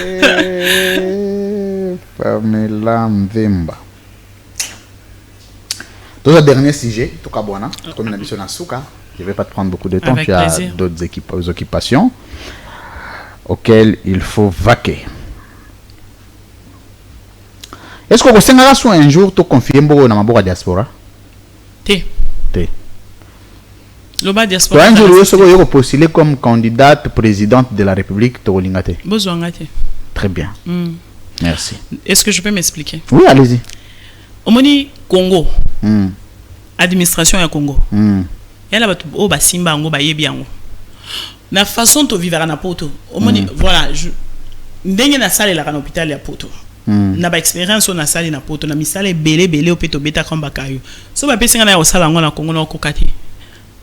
Pamela Vemba. Dans le dernier sujet, Tokabwana, comme on a dit sur Nasuka, je ne vais pas te prendre beaucoup de temps, tu as d'autres occupations auxquelles il faut vaquer. Est-ce que vous avez un jour te confier dans la diaspora? T. Le bas diaspora. Un jour, vous avez postulé comme candidate présidente de la République de Rolingate. Très bien. Merci. Est-ce que je peux m'expliquer? Oui, allez-y. Au Moni Congo, administration à Congo. Et là, au Basimba, on va y bien. La façon de vivre à Poto, au Moni, voilà, je n'ai pas salle à l'hôpital à Poto. Na ba expérience na salle na Poto, na misale belé au Peto beta comme bakayo. So ba pesi na osala ngona Congo na kokati.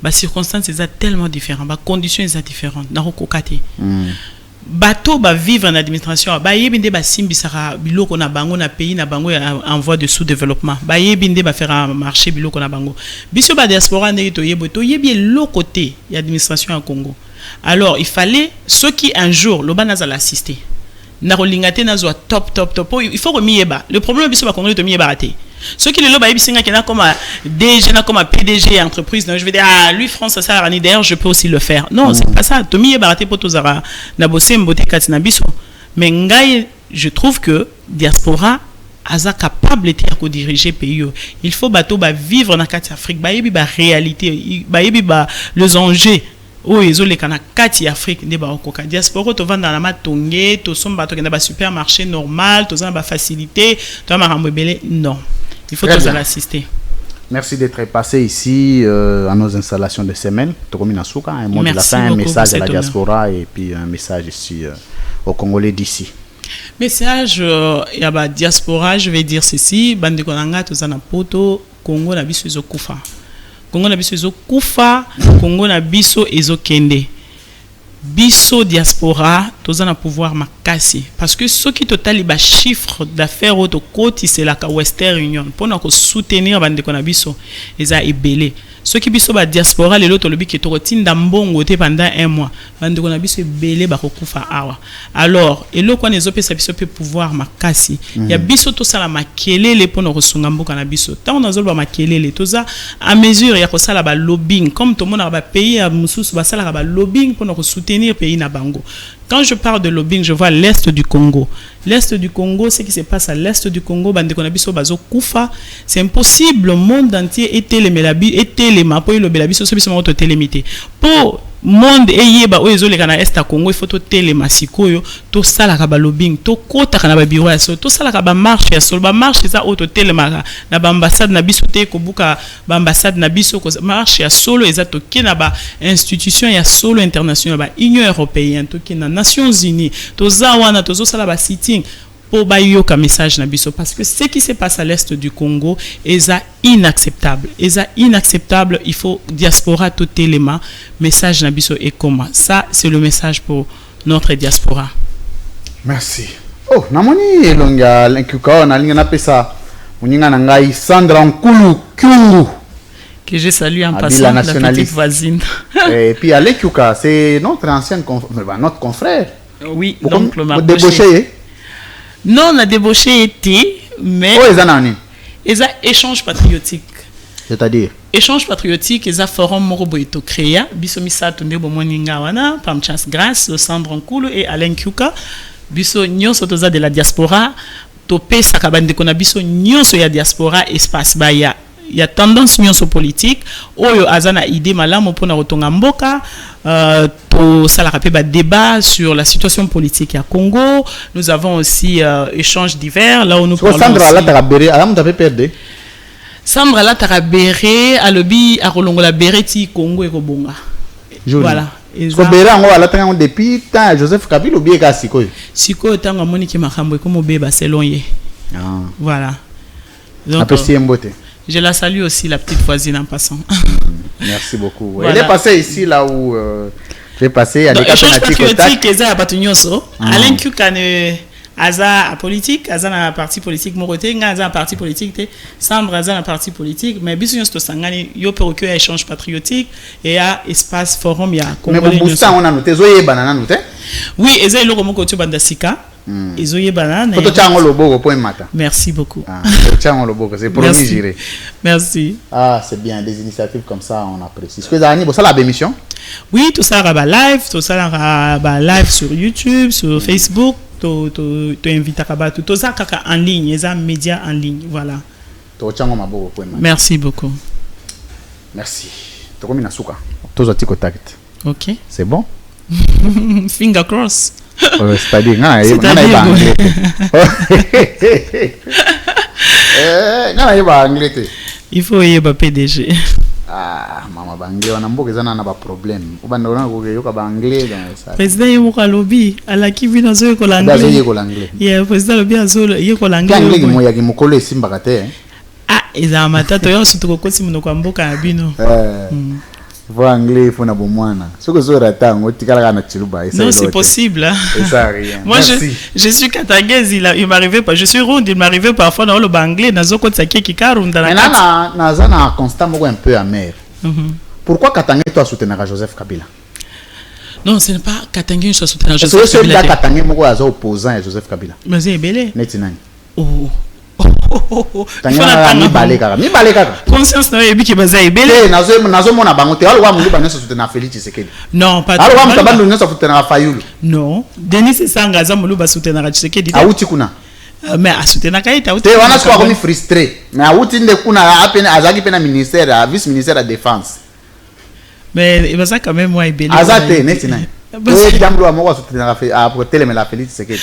Ba circonstances sont tellement différentes, ba conditions sont différentes na kokati. Bateau ba vivre en administration ba yebinde ba simbisaka biloko na bango na pays na bango en voie de sous-développement ba yebinde ba faire un marché biloko na bango biso ba diaspora ndé to yebi l'autre côté y administration en Congo. Alors il fallait ceux qui un jour le banaza l'assister na rolingate na zo top il faut remiyeba le problème biso ba Congo to miyeba raté ceux qui le loba yebisinga kena comme DG na comme PDG entreprise je vais dire lui France ça rani d'ailleurs je peux aussi le faire non c'est pas ça to miyeba raté poto zara na bosse mbote kati na biso mais ngai je trouve que diaspora aza capable de diriger pays il faut bato ba vivre na kati Afrique ba yebi ba réalité ba yebi ba les enjeux oh les kana kati Afrique ne ba okoka diaspora to vendre na matongé to somba to kena ba supermarché normal to za ba facilité to ma rambebele non il faut tous l'assister. Merci d'être passé ici à nos installations de semaine. Un mot de la fin, un message à la diaspora et puis un message ici aux Congolais d'ici. Message à la diaspora, je vais dire ceci. Bande Konanga, tous en Poto, Congo na biso ezokufa. Congo na biso ezokufa, Congo na biso ezokende. biso diaspora toza na pouvoir makasi parce que ceux qui totali ba chiffre d'affaires auto côté c'est la Western Union pour nous soutenir bande ko na biso eza ebele ceux qui biso ba diaspora lelo to lobi ki to tinda mbongo te pendant un mois bande ko na biso ebele ba kokufa awa alors eloko na ezopesa biso pe pouvoir makasi ya biso to sala makelele pour nous resunga mboka na biso tant on azolo ba makelele toza à mesure ya ko sala ba lobbying comme to mona ba pays ya mususu ba sala ba lobbying pour nous soutenir pays na bango. Quand je parle de lobbying, je vois l'Est du Congo. L'Est du Congo, ce qui se passe à l'Est du Congo, c'est impossible. Le monde entier était les pour monde eyeba oyezo le kana est à Congo il faut to telema sikoyo to sala ka ba lobbying to kota kana ba bureau so to sala ka ba marche so ba marche za auto telema na ba ambassade na biso te ko buka ba ambassade na biso ko marche ya solo eza to kina ba institution ya solo international ba Union européenne to kina Nations Unies to za wana to zo sala ba sitting pour bayoka message na biso parce que ce qui se passe à l'est du Congo est inacceptable. Inacceptable, il faut diaspora tout élément message na biso et comment. Ça c'est le message pour notre diaspora. Merci. Oh, namoni elonga l'inkuka na linga na pesa muninga na ngai Sandra Nkulu Kyungu que je salue en passant la petite voisine. Et puis Alain Kyuka, c'est notre ancien notre confrère. Oui, donc le débauché. Non, on a débauché été, mais oh, ils ont échange patriotique. C'est-à-dire échange patriotique, ils ont forum Moroboito créa, Bisomisa Tunde Bomoninga wana, Pamchas Grace, Sandra Nkulu et Alain Kyuka, Biso Nyonso toza de la diaspora, Topé Sakabande kona Biso Nyonso ya diaspora espace baya. Il y a tendance nyonso politique oyo azana idée malamu pona rotonga mboka to sala ba débat sur la situation politique à Congo. Nous avons aussi échanges divers là où nous parlons. Sandra la tarabéré alam t'avait perdu. Sandra la tarabéré alobi a rolongola bereti Congo et Kobonga. Voilà. So bera ngo ala tanga depuis temps Joseph Kabila obié ka sikoyo. Sikoyo tanga moni ki makambo ko mobeba selon ye. Voilà. Donc je la salue aussi, la petite voisine en passant. Merci beaucoup. Voilà. Elle est passée ici, là où j'ai passé. Donc, échange patriotique, ils ont Batunyoso. Alain Kyukane, Aza politique, Aza na parti politique, Moroté, Aza parti politique, Sandra Aza na parti politique, mais Bisunios to Sangani, yo peut recueillir échange patriotique et à espace forum, il y a Congolais. Mais pour ça, on a noté, Zoé Banana noté. Oui, ils ont le Romoko Bandasika. Merci beaucoup. Merci. Ah, c'est bien, des initiatives comme ça, on apprécie. Est-ce que vous avez ça la émission? Oui, tout ça va live, tout ça va live sur YouTube, sur Facebook, tout invite à tout ça en ligne, les médias en ligne, voilà. Merci beaucoup. Merci. Ok. C'est bon? Finger cross. C'est-à-dire, il faut y avoir PDG. Ah, maman banglé, on a beaucoup de problèmes. On a banglé. Président Yomuka Lobby, à la qui vit dans ce l'anglais. Yeah, président Lobby a zolo, yoko l'anglais. L'anglais, moi, y'a qui me colle simbagate. Ah, ils ont maté, toi, on se trouve comme si nous n'avons abino. Faut anglais, il faut na bomwana. Ce que ça rata, on tikala na chiluba. Non, c'est possible. Ça rien. Moi, je suis katangais, il m'arrivait pas. Je suis ronde, il m'arrivait parfois dans le anglais, dans zoko tsaki ki karunda na. Mais na zana constant un peu amer. Pourquoi Katangais toi soutenir Joseph Kabila? Non, ce n'est pas Katangais soit soutenir Joseph Kabila. C'est celui Katangais moko azo opposant à Joseph Kabila. Mais c'est belé. Netinani. Oh. Conscience na yebi ki baza ebele nazo mona bango te alwa mulu banyo soutenir Félix Tshisekedi. Non, pas alwa mutabandu nyo soutenir Fayulu. Non, Denis Sanga za mulu ba soutenir Tshisekedi. Auti kuna. Mais a soutenir kaita auti. Te wana so comme frustré. Mais auti nde kuna apena azaki pena ministère, vice ministère de la défense. Mais il va ça quand même moi ebele. Azate netina. Et jambo amoko soutenir a pour téléme la Félix Tshisekedi.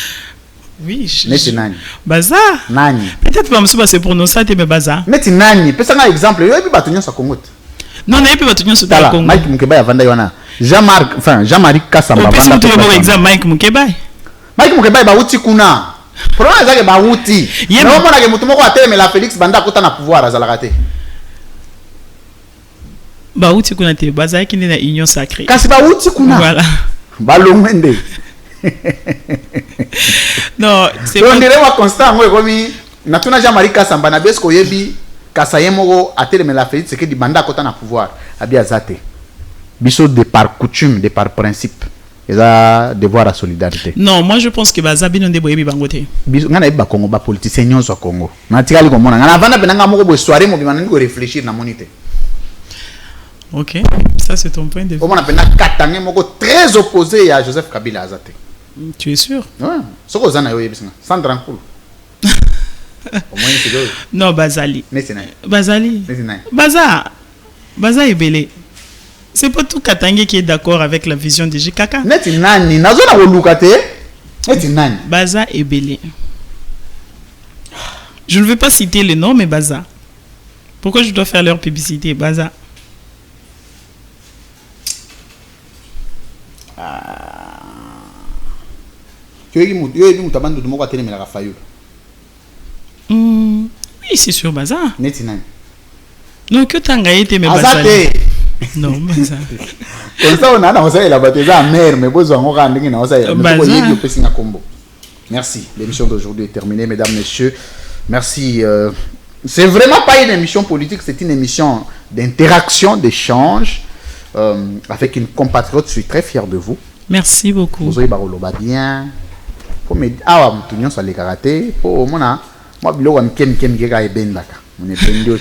Oui, Neti nani? Baza. Nani? Peut-être pas monsieur c'est prononcer mais baza. Neti nani? Pesa un exemple, yo ebi batunyo sa Congo. Non, na ebi batunyo sa Congo. Mike Mukeba ya vanda yona. Jean-Marie Kassamba vanda. On peut exemple Mike Mukeba. Mike Mukeba ba uti kuna. Problème ezake ba uti. Na mona ke mutu moko ateme la Félix banda kuta na pouvoir azalaka te. Ba uti kuna te baza ki na union sacrée. Kasi ba uti kuna. Voilà. balongwende. Non, c'est on dirait moi constant moi comme natuna Jean-Marie Kasamba na besko yebi Kasayemoko a télé mais la Félix c'est que di banda kota na pouvoir abia zate. Biso de par coutume, de par principe. Ils ont devoir à solidarité. Non, moi je pense que Bazabi non déboye bibangote. Biso ngana ba Congo ba politicien nyonso Congo. Na tikali komona ngana vana benanga moko bo soirée mo bimana ngo réfléchir na monité. OK, ça c'est ton point de vue. On a pena katangé moko très opposé à Joseph Kabila azate. Tu es sûr? Ouais, soko zana yo yebisanga. Sans tranquille. Au moins c'est là. Non, Bazali. Bazali. Baza est belé. C'est pas tout Katangé qui est d'accord avec la vision de JKK. Neti nani, nazona wolukate. Neti nani. Baza est belé. Je ne veux pas citer le nom, mais Baza. Pourquoi je dois faire leur publicité, Baza? Oui, c'est sur Baza. Neti nani. Non, que Tanga était mais Baza. Non, Baza. Comme ça, on a la bataille à mer, mais besoin on rendre na Merci. L'émission d'aujourd'hui est terminée, mesdames, messieurs. Merci. C'est vraiment pas une émission politique, c'est une émission d'interaction, d'échange avec une compatriote. Je suis très fier de vous. Merci beaucoup. Vous avez bien. Pour me ah, tout sur les karaté. Pour moi, bilo ken gega e bendaka. On est bendio.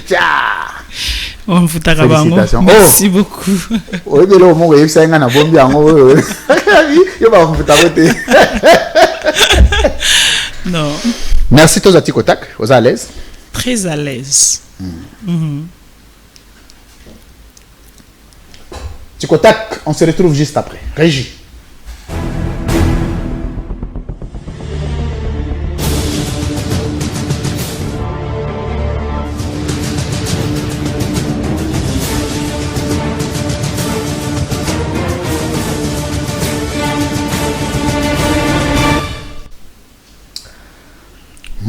Félicitations. Merci beaucoup. Oui, mais là, moi, je suis un bon bien. Non. Merci tous à Tikotak. Vous êtes à l'aise? Très à l'aise. Tikotak, on se retrouve juste après. Régie.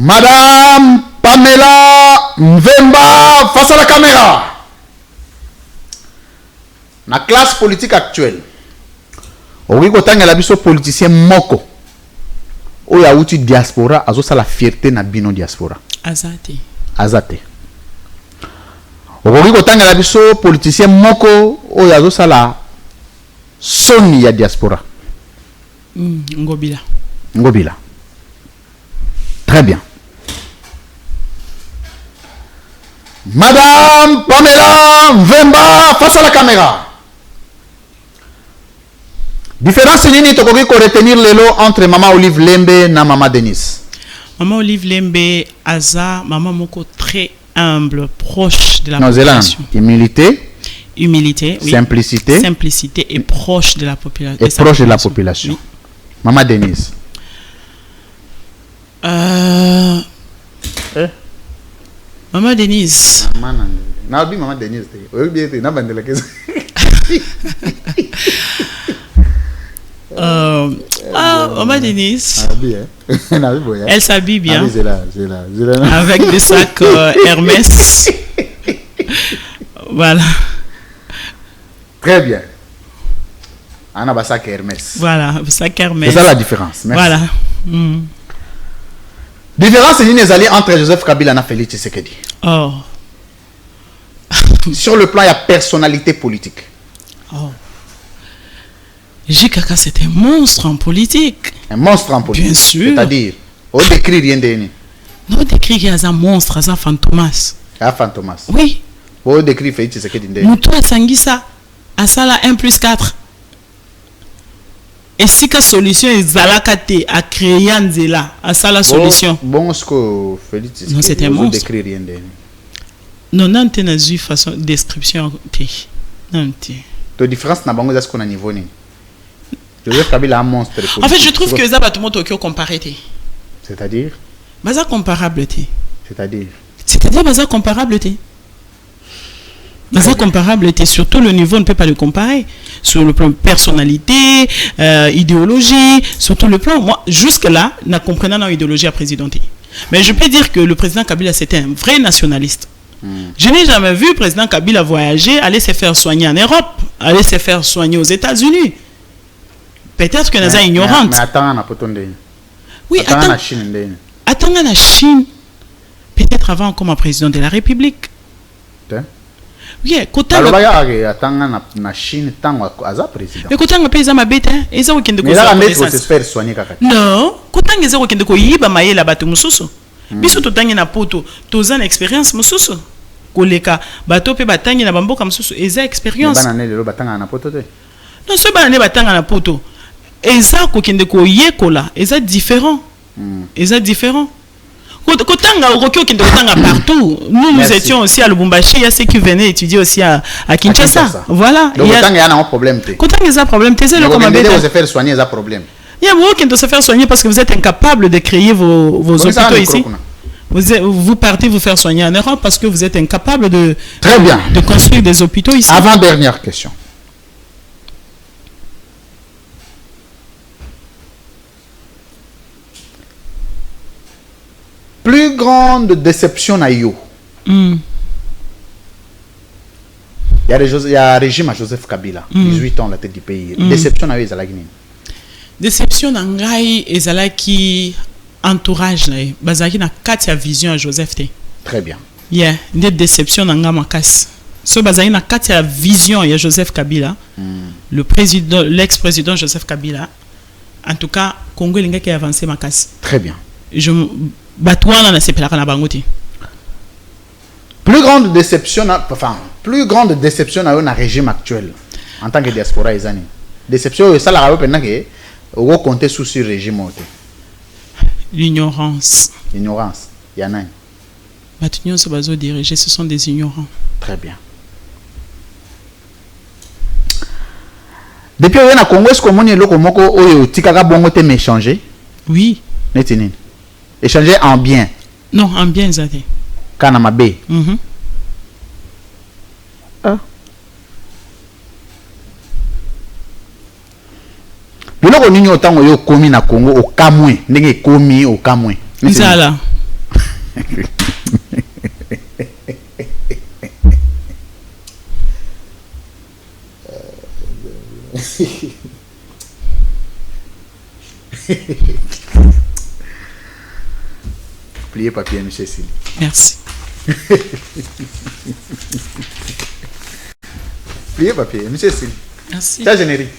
Madame Pamela Mvemba face à la caméra. La classe politique actuelle. Oui, quand on a biso politicien moko. O ya uti diaspora azo sa la fierté na bino diaspora. Azate. Oui, quand on a biso politicien moko o ya azo sa la soni ya diaspora. Ngobila. Très bien. Madame Pamela Mvemba face à la caméra. Différence nini tokoki ko retenir lelo entre Maman Olive Lembe et Maman Denise? Maman Olive Lembe aza maman moko très humble, proche de la population. Humilité, oui. Simplicité et proche de la population. Et proche de la population. Oui. Maman Denise. Maman Denise. Maman Denise. Maman Denise. Elle s'habille bien. Avec des sacs Hermès. Voilà. Très bien. Anna ba sac Hermès. Voilà, sac Hermès. C'est ça la différence. Merci. Voilà. Différence c'est une alliés entre Joseph Kabila et Félix Tshisekedi. Oh. Sur le plan, il y a personnalité politique. Oh. JKK, c'est un monstre en politique. Un monstre en politique. Bien sûr. C'est-à-dire, on décrit rien de ni. Non, on décrit qu'il y a un monstre, un fantomas. Un fantomas. Oui. On décrit Félix Tshisekedi. Moutou a Sangisa, à ça là 1+4. Et si la solution est Zalakate à créer un zéla, à ça la solution. Bon, ce que Félix non, c'est un monstre. Décrit rien de ni. Non, non, tu n'as pas façon description. Non, la différence n'a pas ce qu'on a niveau ni. Joseph Kabila a un monstre. En fait, je trouve que ça va tout le monde Tokyo comparé. C'est-à-dire? Baza comparable. C'est-à-dire? C'est-à-dire baza comparable. Baza comparable. Surtout le niveau, on ne peut pas le comparer. Sur le plan personnalité, idéologie, sur tout le plan. Moi, jusque-là, je ne comprends pas l'idéologie à présidenter. Mais je peux dire que le président Kabila, c'était un vrai nationaliste. Je n'ai jamais vu le président Kabila voyager, aller se faire soigner en Europe, aller se faire soigner aux États-Unis. Peut-être que nous sommes ignorantes. Mais attends, on a pas tombé. Oui, attends. Attends, la Chine. Peut-être avant comme président de la République. Oui, quand alors attends, na Chine tant à président. Mais quand on a payé ma bête, ils ont mais là, on se faire soigner kaka. Non, quand on a qu'ils ont yiba maye la bateau mususu. Biso to tangi na poto, to une expérience mususu. Koleka bateau pe batangi na bamboka mususu, eza expérience. Banane lelo batanga na poto te. Non, ce banane batanga na poto. Eza ko kende ko yekola, eza différent. Eza différent. Partout. Nous étions aussi à Lubumbashi, il y a ceux qui venaient étudier aussi à Kinshasa. Voilà. Donc, il y a un problème. Quand il y a un problème, vous se faire soigner, il y a un problème. Il y a beaucoup qui se faire soigner parce que vous êtes incapable de créer vos hôpitaux ici. Vous partez vous faire soigner en Europe parce que vous êtes incapable de construire des hôpitaux ici. Avant-dernière question. Plus grande déception à you. Il y a le régime à Joseph Kabila, 18 ans la tête du pays. Déception à you, Zalagini. Déception à Ngai et Zalaki entourage na bazaki na katia vision à Joseph T. Très bien. Yeah, une déception à Nga Makas. So bazaki na katia vision à Joseph Kabila, le président, l'ex-président Joseph Kabila. En tout cas, Congo linga qui a avancé Makas. Très bien. Plus grande déception, plus grande déception à un régime actuel en tant que diaspora isani. Déception, ça la rappelle que on compter sous ce régime. L'ignorance. L'ignorance. Il y en a. Maintenant, ce sont des ignorants. Très bien. Depuis que le Congo, est-ce que vous avez échangé? Oui. Échanger en bien. Non, en bien, ça dit. Kanama B. Biloko nini otango yo komi na Congo au Kamwe, ndenge komi au Kamwe. Nzala. Pliez papier, M. Sili. Merci. Pliez papier, M. Sili. Merci. Ça générique.